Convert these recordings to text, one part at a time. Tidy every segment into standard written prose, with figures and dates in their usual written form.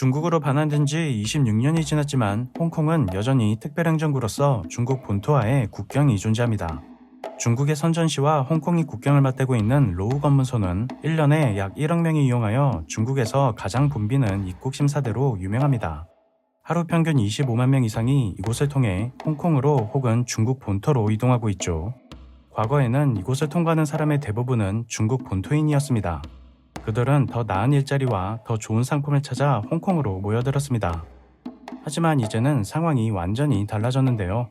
중국으로 반환된 지 26년이 지났지만 홍콩은 여전히 특별행정구로서 중국 본토와의 국경이 존재합니다. 중국의 선전시와 홍콩이 국경을 맞대고 있는 로우 검문소는 1년에 약 1억 명이 이용하여 중국에서 가장 붐비는 입국 심사대로 유명합니다. 하루 평균 25만 명 이상이 이곳을 통해 홍콩으로 혹은 중국 본토로 이동하고 있죠. 과거에는 이곳을 통과하는 사람의 대부분은 중국 본토인이었습니다. 그들은 더 나은 일자리와 더 좋은 상품을 찾아 홍콩으로 모여들었습니다. 하지만 이제는 상황이 완전히 달라졌는데요.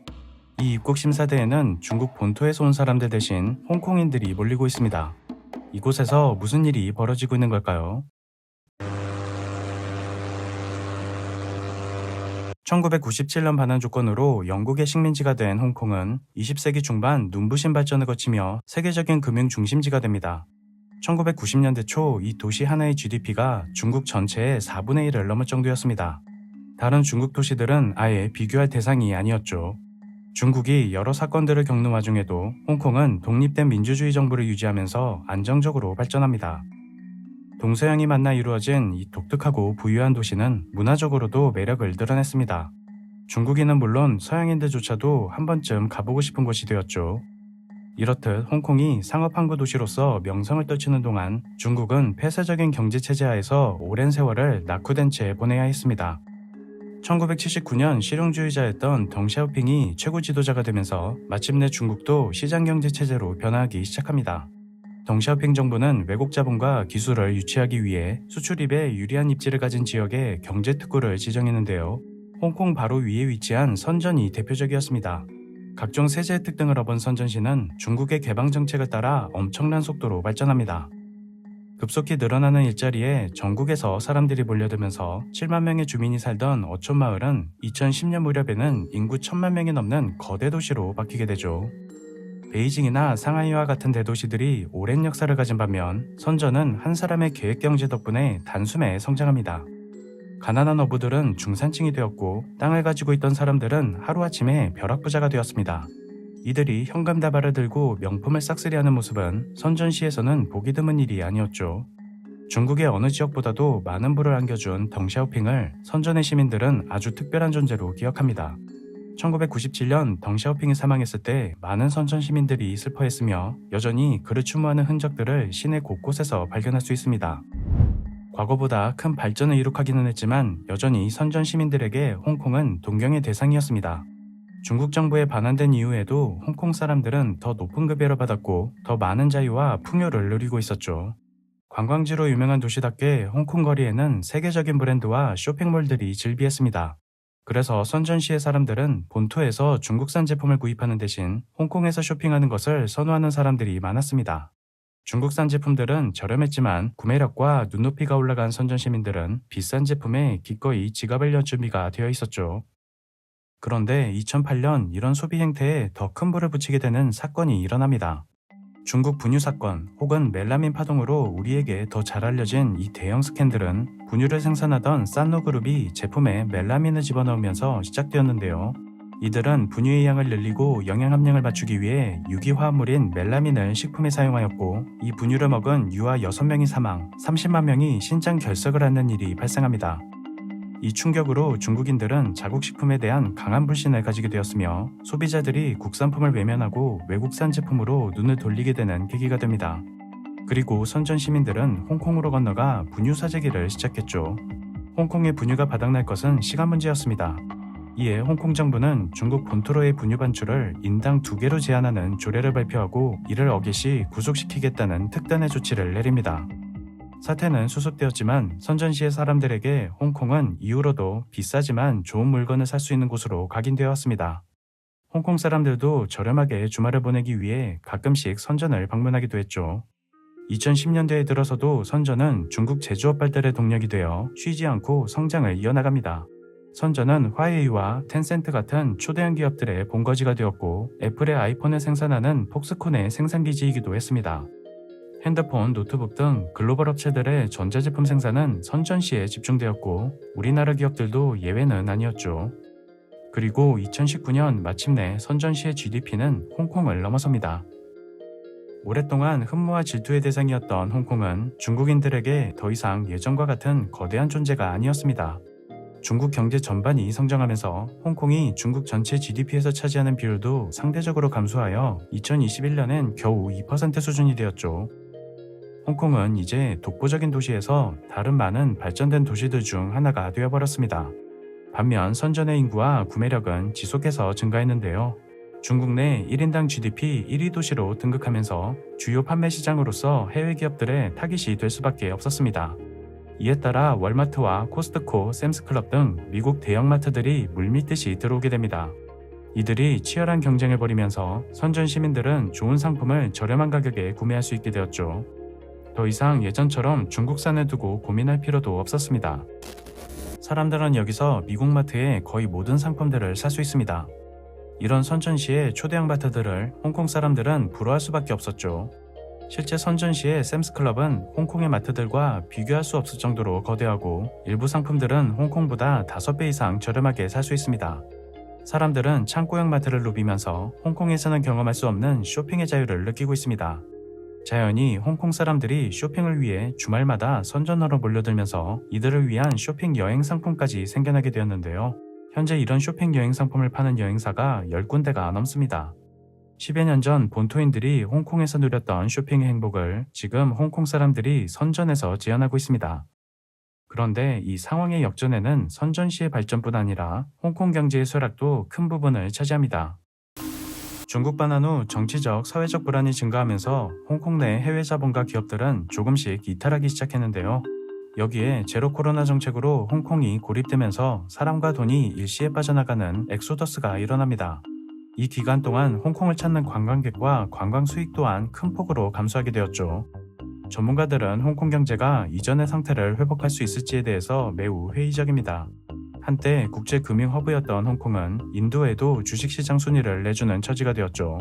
이 입국 심사대에는 중국 본토에서 온 사람들 대신 홍콩인들이 몰리고 있습니다. 이곳에서 무슨 일이 벌어지고 있는 걸까요? 1997년 반환 조건으로 영국의 식민지가 된 홍콩은 20세기 중반 눈부신 발전을 거치며 세계적인 금융 중심지가 됩니다. 1990년대 초 이 도시 하나의 GDP가 중국 전체의 4분의 1을 넘을 정도였습니다. 다른 중국 도시들은 아예 비교할 대상이 아니었죠. 중국이 여러 사건들을 겪는 와중에도 홍콩은 독립된 민주주의 정부를 유지하면서 안정적으로 발전합니다. 동서양이 만나 이루어진 이 독특하고 부유한 도시는 문화적으로도 매력을 드러냈습니다. 중국인은 물론 서양인들조차도 한 번쯤 가보고 싶은 곳이 되었죠. 이렇듯 홍콩이 상업 항구 도시로서 명성을 떨치는 동안 중국은 폐쇄적인 경제체제 하에서 오랜 세월을 낙후된 채 보내야 했습니다. 1979년 실용주의자였던 덩샤오핑이 최고 지도자가 되면서 마침내 중국도 시장경제체제로 변화하기 시작합니다. 덩샤오핑 정부는 외국 자본과 기술을 유치하기 위해 수출입에 유리한 입지를 가진 지역에 경제특구를 지정했는데요. 홍콩 바로 위에 위치한 선전이 대표적이었습니다. 각종 세제 혜택 등을 얻은 선전시는 중국의 개방 정책을 따라 엄청난 속도로 발전합니다. 급속히 늘어나는 일자리에 전국에서 사람들이 몰려들면서 7만 명의 주민이 살던 어촌마을은 2010년 무렵에는 인구 1000만 명이 넘는 거대 도시로 바뀌게 되죠. 베이징이나 상하이와 같은 대도시들이 오랜 역사를 가진 반면 선전은 한 사람의 계획경제 덕분에 단숨에 성장합니다. 가난한 어부들은 중산층이 되었고 땅을 가지고 있던 사람들은 하루아침에 벼락부자가 되었습니다. 이들이 현금다발을 들고 명품을 싹쓸이하는 모습은 선전시에서는 보기 드문 일이 아니었죠. 중국의 어느 지역보다도 많은 부를 안겨준 덩샤오핑을 선전의 시민들은 아주 특별한 존재로 기억합니다. 1997년 덩샤오핑이 사망했을 때 많은 선전 시민들이 슬퍼했으며 여전히 그를 추모하는 흔적들을 시내 곳곳에서 발견할 수 있습니다. 과거보다 큰 발전을 이룩하기는 했지만 여전히 선전 시민들에게 홍콩은 동경의 대상이었습니다. 중국 정부에 반환된 이후에도 홍콩 사람들은 더 높은 급여를 받았고 더 많은 자유와 풍요를 누리고 있었죠. 관광지로 유명한 도시답게 홍콩 거리에는 세계적인 브랜드와 쇼핑몰들이 즐비했습니다. 그래서 선전시의 사람들은 본토에서 중국산 제품을 구입하는 대신 홍콩에서 쇼핑하는 것을 선호하는 사람들이 많았습니다. 중국산 제품들은 저렴했지만 구매력과 눈높이가 올라간 선전 시민들은 비싼 제품에 기꺼이 지갑을 열 준비가 되어 있었죠. 그런데 2008년 이런 소비 행태에 더 큰 불을 붙이게 되는 사건이 일어납니다. 중국 분유 사건 혹은 멜라민 파동으로 우리에게 더 잘 알려진 이 대형 스캔들은 분유를 생산하던 산노그룹이 제품에 멜라민을 집어넣으면서 시작되었는데요. 이들은 분유의 양을 늘리고 영양 함량을 맞추기 위해 유기화합물인 멜라민을 식품에 사용하였고 이 분유를 먹은 유아 6명이 사망, 30만 명이 신장 결석을 앓는 일이 발생합니다. 이 충격으로 중국인들은 자국 식품에 대한 강한 불신을 가지게 되었으며 소비자들이 국산품을 외면하고 외국산 제품으로 눈을 돌리게 되는 계기가 됩니다. 그리고 선전 시민들은 홍콩으로 건너가 분유 사재기를 시작했죠. 홍콩의 분유가 바닥날 것은 시간 문제였습니다. 이에 홍콩 정부는 중국 본토로의 분유 반출을 인당 2개로 제한하는 조례를 발표하고 이를 어기시 구속시키겠다는 특단의 조치를 내립니다. 사태는 수습되었지만 선전시의 사람들에게 홍콩은 이후로도 비싸지만 좋은 물건을 살 수 있는 곳으로 각인되어 왔습니다. 홍콩 사람들도 저렴하게 주말을 보내기 위해 가끔씩 선전을 방문하기도 했죠. 2010년대에 들어서도 선전은 중국 제조업 발달의 동력이 되어 쉬지 않고 성장을 이어나갑니다. 선전은 화웨이와 텐센트 같은 초대형 기업들의 본거지가 되었고 애플의 아이폰을 생산하는 폭스콘의 생산기지이기도 했습니다. 핸드폰, 노트북 등 글로벌 업체들의 전자제품 생산은 선전시에 집중되었고 우리나라 기업들도 예외는 아니었죠. 그리고 2019년 마침내 선전시의 GDP는 홍콩을 넘어섭니다. 오랫동안 흠모와 질투의 대상이었던 홍콩은 중국인들에게 더 이상 예전과 같은 거대한 존재가 아니었습니다. 중국 경제 전반이 성장하면서 홍콩이 중국 전체 GDP에서 차지하는 비율도 상대적으로 감소하여 2021년엔 겨우 2% 수준이 되었죠. 홍콩은 이제 독보적인 도시에서 다른 많은 발전된 도시들 중 하나가 되어버렸습니다. 반면 선전의 인구와 구매력은 지속해서 증가했는데요. 중국 내 1인당 GDP 1위 도시로 등극하면서 주요 판매 시장으로서 해외 기업들의 타깃이 될 수밖에 없었습니다. 이에 따라 월마트와 코스트코, 샘스클럽 등 미국 대형마트들이 물밀듯이 들어오게 됩니다. 이들이 치열한 경쟁을 벌이면서 선전 시민들은 좋은 상품을 저렴한 가격에 구매할 수 있게 되었죠. 더 이상 예전처럼 중국산을 두고 고민할 필요도 없었습니다. 사람들은 여기서 미국 마트의 거의 모든 상품들을 살 수 있습니다. 이런 선전시의 초대형 마트들을 홍콩 사람들은 부러워할 수밖에 없었죠. 실제 선전시의 샘스클럽은 홍콩의 마트들과 비교할 수 없을 정도로 거대하고 일부 상품들은 홍콩보다 5배 이상 저렴하게 살 수 있습니다. 사람들은 창고형 마트를 누비면서 홍콩에서는 경험할 수 없는 쇼핑의 자유를 느끼고 있습니다. 자연히 홍콩 사람들이 쇼핑을 위해 주말마다 선전하러 몰려들면서 이들을 위한 쇼핑 여행 상품까지 생겨나게 되었는데요. 현재 이런 쇼핑 여행 상품을 파는 여행사가 10군데가 넘습니다. 10여 년 전 본토인들이 홍콩에서 누렸던 쇼핑의 행복을 지금 홍콩 사람들이 선전에서 재현하고 있습니다. 그런데 이 상황의 역전에는 선전시의 발전뿐 아니라 홍콩 경제의 쇠락도 큰 부분을 차지합니다. 중국 반환 후 정치적, 사회적 불안이 증가하면서 홍콩 내 해외 자본과 기업들은 조금씩 이탈하기 시작했는데요. 여기에 제로 코로나 정책으로 홍콩이 고립되면서 사람과 돈이 일시에 빠져나가는 엑소더스가 일어납니다. 이 기간 동안 홍콩을 찾는 관광객과 관광 수익 또한 큰 폭으로 감소하게 되었죠. 전문가들은 홍콩 경제가 이전의 상태를 회복할 수 있을지에 대해서 매우 회의적입니다. 한때 국제 금융 허브였던 홍콩은 인도에도 주식시장 순위를 내주는 처지가 되었죠.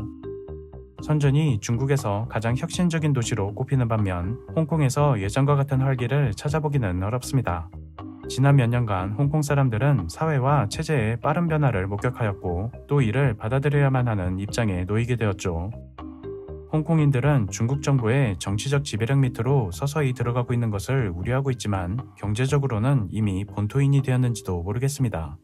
선전이 중국에서 가장 혁신적인 도시로 꼽히는 반면 홍콩에서 예전과 같은 활기를 찾아보기는 어렵습니다. 지난 몇 년간 홍콩 사람들은 사회와 체제의 빠른 변화를 목격하였고 또 이를 받아들여야만 하는 입장에 놓이게 되었죠. 홍콩인들은 중국 정부의 정치적 지배력 밑으로 서서히 들어가고 있는 것을 우려하고 있지만 경제적으로는 이미 본토인이 되었는지도 모르겠습니다.